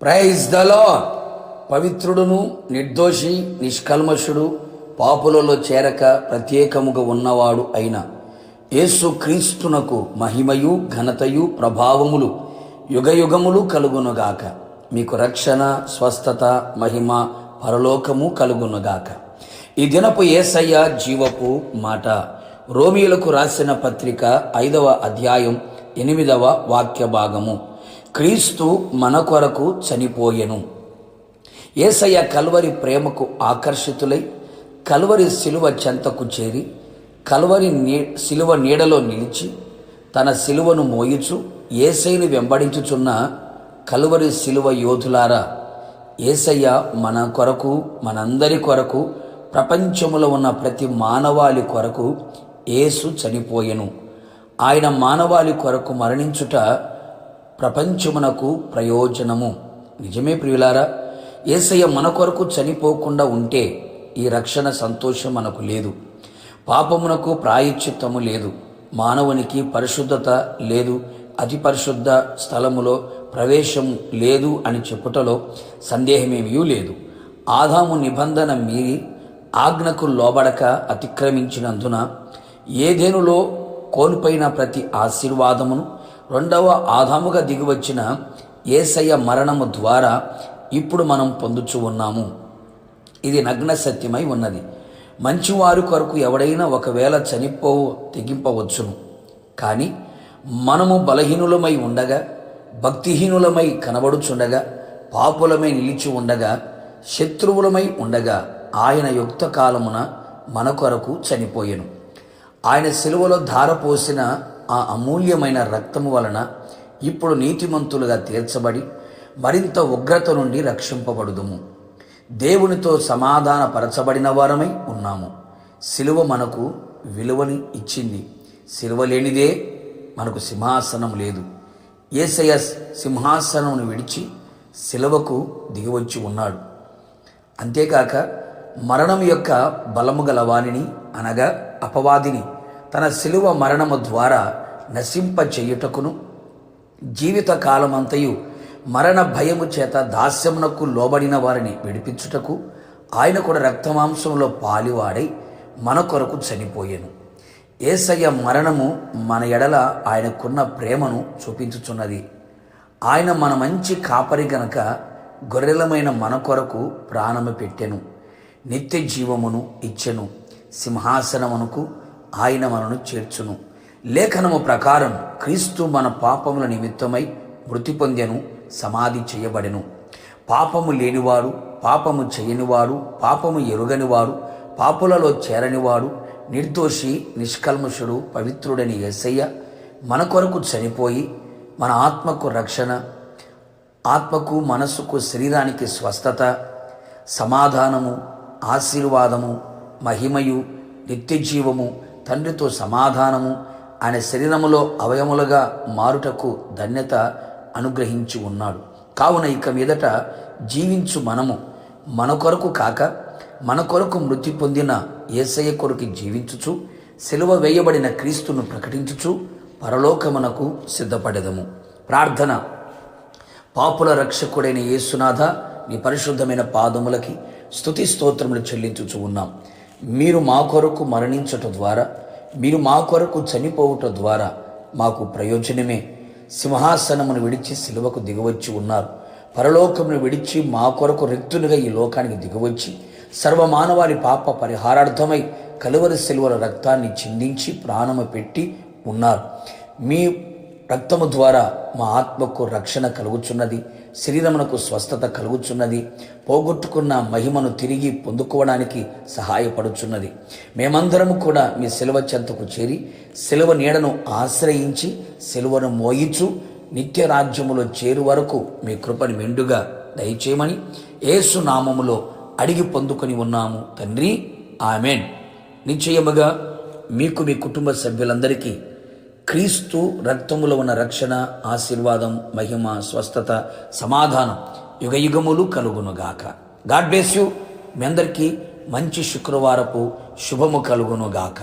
Praise the lord. పవిత్రుడును నిర్దోషి నిష్కల్మషుడు పాపులలో చేరక ప్రత్యేకముగా ఉన్నవాడు అయిన యేసు క్రీస్తునకు మహిమయు ఘనతయు ప్రభావములు యుగయుగములు కలుగునుగాక. మీకు రక్షణ, స్వస్థత, మహిమ, పరలోకము కలుగునుగాక. ఈ దినపు యేసయ్య జీవపు మాట. రోమీయులకు రాసిన పత్రిక 5వ అధ్యాయం 8వ వాక్య భాగము. క్రీస్తు మన కొరకు చనిపోయెను. యేసయ్య కల్వరి ప్రేమకు ఆకర్షితులై కల్వరి శిలువ చెంతకు చేరి కల్వరి శిలువ నీడలో నిలిచి తన శిలువను మోయుచు యేసయ్యను వెంబడించుచున్న కల్వరి శిలువ యోధులారా, యేసయ్య మన కొరకు, మనందరి కొరకు, ప్రపంచములో ఉన్న ప్రతి మానవాళి కొరకు యేసు చనిపోయెను. ఆయన మానవాళి కొరకు మరణించుట ప్రపంచమునకు ప్రయోజనము. నిజమే ప్రియులారా, యేసయ్య మన కొరకు చనిపోకుండా ఉంటే ఈ రక్షణ సంతోషం మనకు లేదు. పాపమునకు ప్రాయశ్చిత్తము లేదు. మానవునికి పరిశుద్ధత లేదు. అతి పరిశుద్ధ స్థలములో ప్రవేశం లేదు అని చెప్పుటలో సందేహమేమీ లేదు. ఆదాము నిబంధన మీరి ఆజ్ఞకు లోబడక అతిక్రమించినందున ఏదెనులో కోల్పోయిన ప్రతి ఆశీర్వాదమును రెండవ ఆదాముగా దిగివచ్చిన యేసయ్య మరణము ద్వారా ఇప్పుడు మనం పొందుచు ఉన్నాము. ఇది నగ్న సత్యమై ఉన్నది. మంచివారి కొరకు ఎవడైనా ఒకవేళ తెగింపవచ్చును. కానీ మనము బలహీనులమై ఉండగా, భక్తిహీనులమై కనబడుచుండగా, పాపులమై నిలిచి ఉండగా, శత్రువులమై ఉండగా ఆయన యుక్త కాలమున మన కొరకు చనిపోయెను. ఆయన శిలువలో ధారపోసిన ఆ అమూల్యమైన రక్తము వలన ఇప్పుడు నీతిమంతులుగా తీర్చబడి మరింత ఉగ్రత నుండి రక్షింపబడుదుము. దేవునితో సమాధానపరచబడిన వారమై ఉన్నాము. శిలువ మనకు విలువని ఇచ్చింది. శిలువ లేనిదే మనకు సింహాసనం లేదు. యేసయ్య సింహాసనమును విడిచి శిలువకు దిగివచ్చి ఉన్నాడు. అంతేకాక మరణం యొక్క బలము గల వానిని, అనగా అపవాదిని, తన శిలువ మరణము ద్వారా నశింప చేయుటకును, జీవిత కాలమంతయు మరణ భయము చేత దాస్యమునకు లోబడిన వారిని విడిపించుటకు ఆయన కూడా రక్తమాంసంలో పాలివాడై మన కొరకు చనిపోయెను. యేసయ్య మరణము మన ఎడల ఆయనకున్న ప్రేమను చూపించుచున్నది. ఆయన మన మంచి కాపరి గనక గొర్రెలమైన మన కొరకు ప్రాణము పెట్టెను. నిత్య జీవమును ఇచ్చెను. సింహాసనమునకు ఆయన మనను చేర్చును. లేఖనము ప్రకారం క్రీస్తు మన పాపముల నిమిత్తమై మృతి పొందెను, సమాధి చేయబడెను. పాపము లేనివాడు, పాపము చేయనివాడు, పాపము ఎరుగనివాడు, పాపులలో చేరనివాడు, నిర్దోషి నిష్కల్మషుడు పవిత్రుడని యేసయ్య మన కొరకు చనిపోయి మన ఆత్మకు రక్షణ, ఆత్మకు, మనస్సుకు, శరీరానికి స్వస్థత, సమాధానము, ఆశీర్వాదము, మహిమయు, నిత్యజీవము, తండ్రితో సమాధానము, ఆయన శరీరములో అవయములుగా మారుటకు ధన్యత అనుగ్రహించి ఉన్నాడు. కావున ఇక మీదట జీవించు మనము మన కొరకు కాక మన కొరకు మృతి పొందిన యేసయ్య కొరకు జీవించుచు సిలువ వేయబడిన క్రీస్తును ప్రకటించుచు పరలోకమునకు సిద్ధపడెదము. ప్రార్థన. పాపుల రక్షకుడైన యేసునాథ, నీ పరిశుద్ధమైన పాదములకి స్తుతి స్తోత్రములు చెల్లించుచు ఉన్నాం. మీరు మా కొరకు మరణించట ద్వారా, మీరు మా కొరకు చనిపోవుట ద్వారా మాకు ప్రయోజనమే. సింహాసనమును విడిచి సిలువకు దిగవచ్చి ఉన్నారు. పరలోకమును విడిచి మా కొరకు రిక్తులుగా ఈ లోకానికి దిగవచ్చి సర్వమానవాళి పాప పరిహారార్థమై కలువరి సిలువల రక్తాన్ని చిందించి ప్రాణము పెట్టి ఉన్నారు. మీ రక్తము ద్వారా మా ఆత్మకు రక్షణ కలుగుచున్నది, శరీరమునకు స్వస్థత కలుగుచున్నది, పోగొట్టుకున్న మహిమను తిరిగి పొందుకోవడానికి సహాయపడుచున్నది. మేమందరము కూడా మీ సిలువ చెంతకు చేరి సిలువ నీడను ఆశ్రయించి సిలువను మోయిచు నిత్య రాజ్యములో చేరు వరకు మీ కృపను మెండుగా దయచేయమని యేసు నామములో అడిగి పొందుకొని ఉన్నాము తండ్రి, ఆమెన్. నిశ్చయముగా మీకు, మీ కుటుంబ సభ్యులందరికీ క్రీస్తు రక్తములో ఉన్న రక్షణ, ఆశీర్వాదం, మహిమ, స్వస్థత, సమాధానం యుగయుగములు కలుగునుగాక. God bless you. మీ అందరికీ మంచి శుక్రవారపు శుభము కలుగునుగాక.